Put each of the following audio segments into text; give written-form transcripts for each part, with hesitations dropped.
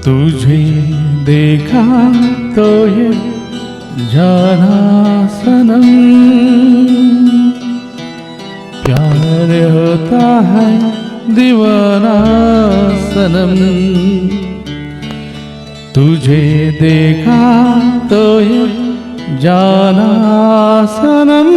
तुझे देखा तो ये जाना सनम, प्यार होता है दीवाना सनम। तुझे देखा तो ये जाना सनम।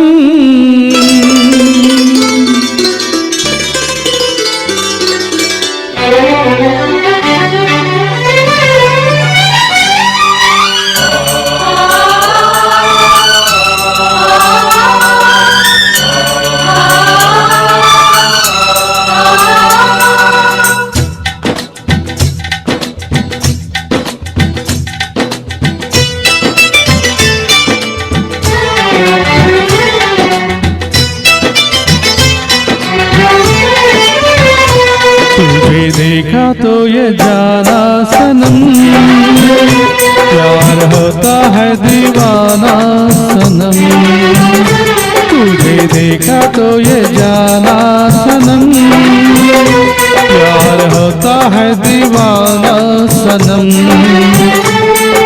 तुझे देखा तो ये जाना सनम, प्यार होता है दीवाना सनम। तुझे देखा तो ये जाना सनम, प्यार होता है दीवाना सनम।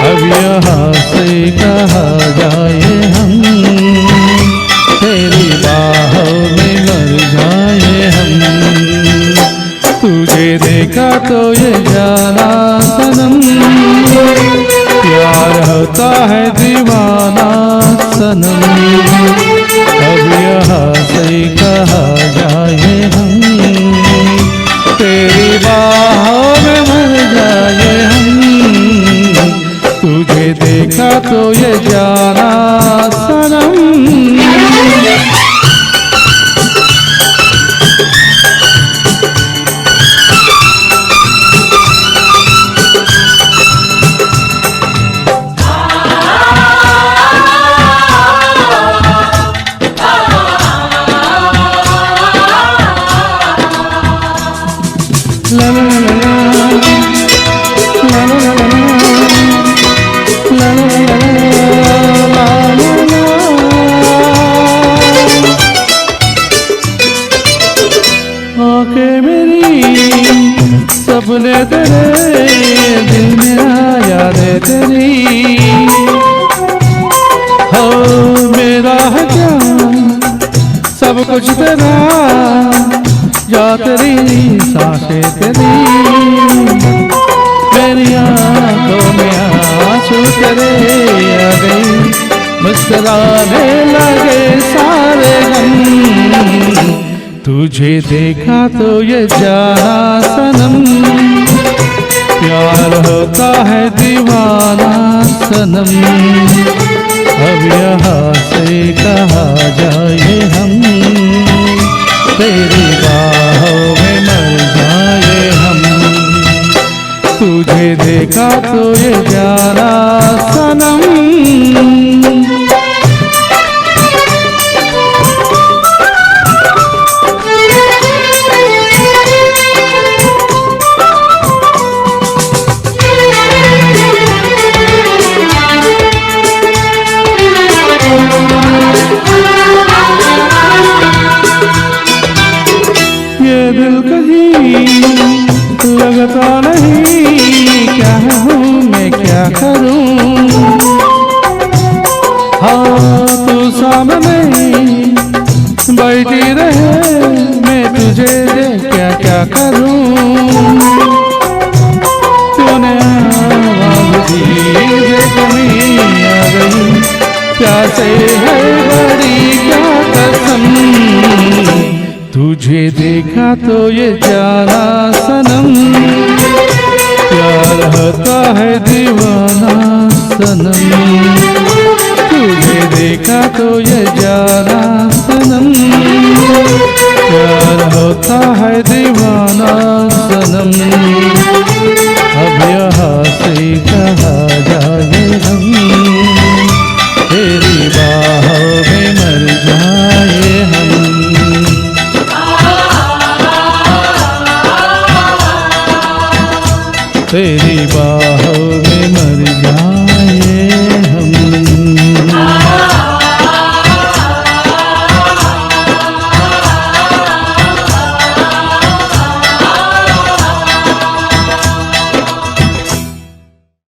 अब यहाँ से कहा जाए हम, तेरी बाहों में मर जाए हम। तुझे देखा तो ये जाना सनम, प्यार होता है दीवाना सनम। अब यहाँ से कहा जाए हम, तेरी बाहों में मर जाए हम। तुझे देखा तो ये जाना सनम। La la la la la la la la la la। आके मेरी सपने तेरे, दिल मेरा यादें तेरी। हो मेरा है क्या सब कुछ तेरा, या तेरी सांसें तेरी। मेरी आंखों में आंसू तेरे आ गए, मुस्कुराने लगे सारे गम। तुझे देखा तो ये जाना सनम, प्यार होता है दीवाना सनम। अब यहाँ से कहा जाए हम, तेरी बाहों में मर जाए हम। तुझे देखा तो ये जाना सनम। दिल कहीं लगता नहीं, क्या हूँ मैं क्या करूँ। हाँ तू सामने बैठी रहे, मैं तुझे देख क्या क्या करूँ। तूने आवाज़ दी कमी आ गई, प्यासे है बड़ी क्या कसम। तुझे देखा तो ये जाना सनम, प्यार होता है दीवाना सनम। तुझे देखा तो ये जाना सनम, प्यार होता है दीवाना सनम। अब यहाँ से कहा